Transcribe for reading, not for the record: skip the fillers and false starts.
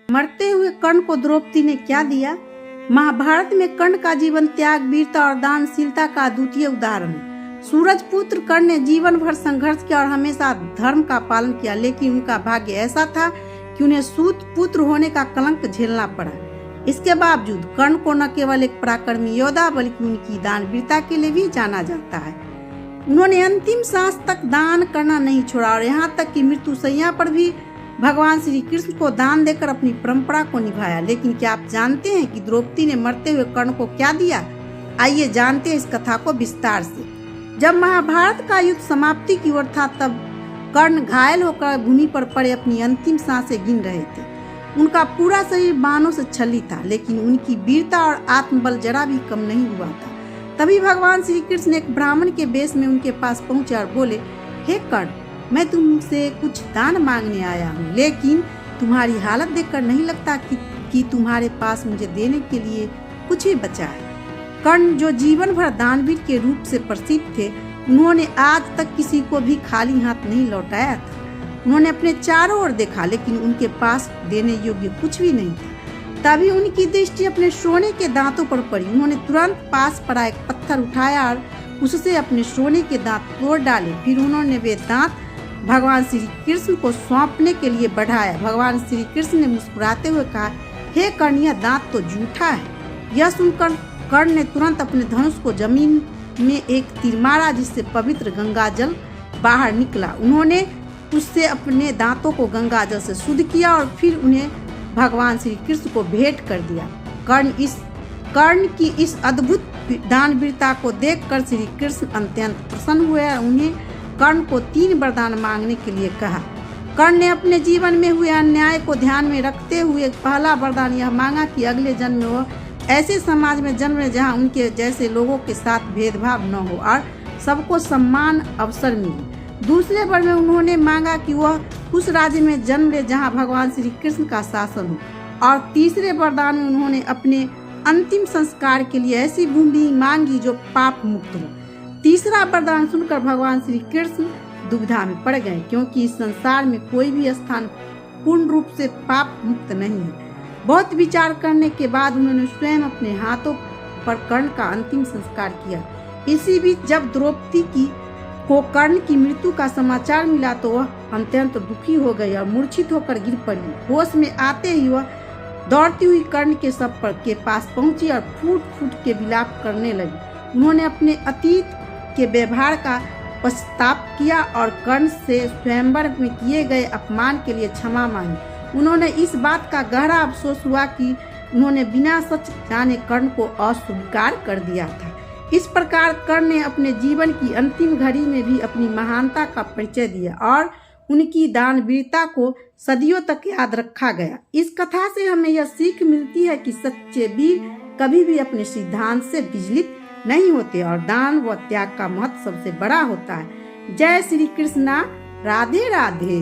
मरते हुए कर्ण को द्रौपदी ने क्या दिया? महाभारत में कर्ण का जीवन त्याग, वीरता और दानशीलता का अद्वितीय उदाहरण है। सूरज पुत्र कर्ण ने जीवन भर संघर्ष किया और हमेशा धर्म का पालन किया, लेकिन उनका भाग्य ऐसा था कि उन्हें सूत पुत्र होने का कलंक झेलना पड़ा। इसके बावजूद कर्ण को न केवल एक पराक्रमी योद्धा बल्कि उनकी दानवीरता के लिए भी जाना जाता है। उन्होंने अंतिम सांस तक दान करना नहीं छोड़ा और यहाँ तक कि मृत्युशैया पर भी भगवान श्री कृष्ण को दान देकर अपनी परंपरा को निभाया। लेकिन क्या आप जानते हैं कि द्रौपदी ने मरते हुए कर्ण को क्या दिया? आइए जानते हैं इस कथा को विस्तार से। जब महाभारत का युद्ध समाप्ति की ओर था तब कर्ण घायल होकर भूमि पर पड़े अपनी अंतिम सांसें गिन रहे थे। उनका पूरा शरीर बाणों से छल्ली था, लेकिन उनकी वीरता और आत्मबल जरा भी कम नहीं हुआ था। तभी भगवान श्री कृष्ण एक ब्राह्मण के वेश में उनके पास पहुंचे और बोले, हे कर्ण, मैं तुमसे कुछ दान मांगने आया हूँ, लेकिन तुम्हारी हालत देखकर नहीं लगता कि तुम्हारे पास मुझे देने के लिए कुछ भी बचा है। कर्ण जो जीवन भर दानवीर के रूप से प्रसिद्ध थे, उन्होंने आज तक किसी को भी खाली हाथ नहीं लौटाया था। उन्होंने अपने चारों ओर देखा, लेकिन उनके पास देने योग्य कुछ भी नहीं था। तभी उनकी दृष्टि अपने सोने के दांतों पर पड़ी। उन्होंने तुरंत पास पड़ा एक पत्थर उठाया और उससे अपने सोने के दांत तोड़ डाले। फिर उन्होंने वे दांत भगवान श्री कृष्ण को सौंपने के लिए बढ़ाया। भगवान श्री कृष्ण ने मुस्कुराते हुए कहा, हे कर्ण, यह दांत तो जूठा है। यह सुनकर कर्ण ने तुरंत अपने धनुष को जमीन में एक तीर मारा, जिससे पवित्र गंगा जल बाहर निकला। उन्होंने उससे अपने दांतों को गंगा जल से शुद्ध किया और फिर उन्हें भगवान श्री कृष्ण को भेंट कर दिया। कर्ण की इस अद्भुत दानवीरता को देखकर श्री कृष्ण अत्यंत प्रसन्न हुए और उन्हें कर्ण को 3 वरदान मांगने के लिए कहा। कर्ण ने अपने जीवन में हुए अन्याय को ध्यान में रखते हुए पहला वरदान यह मांगा कि अगले जन्म में वह ऐसे समाज में जन्म ले जहाँ उनके जैसे लोगों के साथ भेदभाव न हो और सबको समान अवसर मिले। दूसरे वर में उन्होंने मांगा कि वह उस राज्य में जन्म ले जहाँ भगवान श्री कृष्ण का शासन हो। और तीसरे वरदान में उन्होंने अपने अंतिम संस्कार के लिए ऐसी भूमि मांगी जो पाप मुक्त हो। तीसरा वरदान सुनकर भगवान श्री कृष्ण दुविधा में पड़ गए, क्योंकि इस संसार में कोई भी स्थान पूर्ण रूप से पाप मुक्त नहीं है। बहुत विचार करने के बाद उन्होंने स्वयं अपने हाथों पर कर्ण का अंतिम संस्कार किया। इसी बीच जब द्रौपदी को कर्ण की मृत्यु का समाचार मिला तो वह अत्यंत दुखी हो गई और मूर्छित होकर गिर पड़ी। होश में आते ही वह दौड़ती हुई कर्ण के शव के पास पहुंची और फूट फूट के विलाप करने लगी। उन्होंने अपने अतीत के व्यवहार का पश्चाताप किया और कर्ण से स्वयंवर में किए गए अपमान के लिए क्षमा मांगी। उन्होंने इस बात का गहरा अफसोस हुआ कि उन्होंने बिना सच जाने कर्ण को अस्वीकार कर दिया था। इस प्रकार कर्ण ने अपने जीवन की अंतिम घड़ी में भी अपनी महानता का परिचय दिया और उनकी दानवीरता को सदियों तक याद रखा गया। इस कथा से हमें यह सीख मिलती है कि सच्चे वीर कभी भी अपने सिद्धांत से विचलित नहीं होते और दान व त्याग का महत्व सबसे बड़ा होता है। जय श्री कृष्णा। राधे राधे।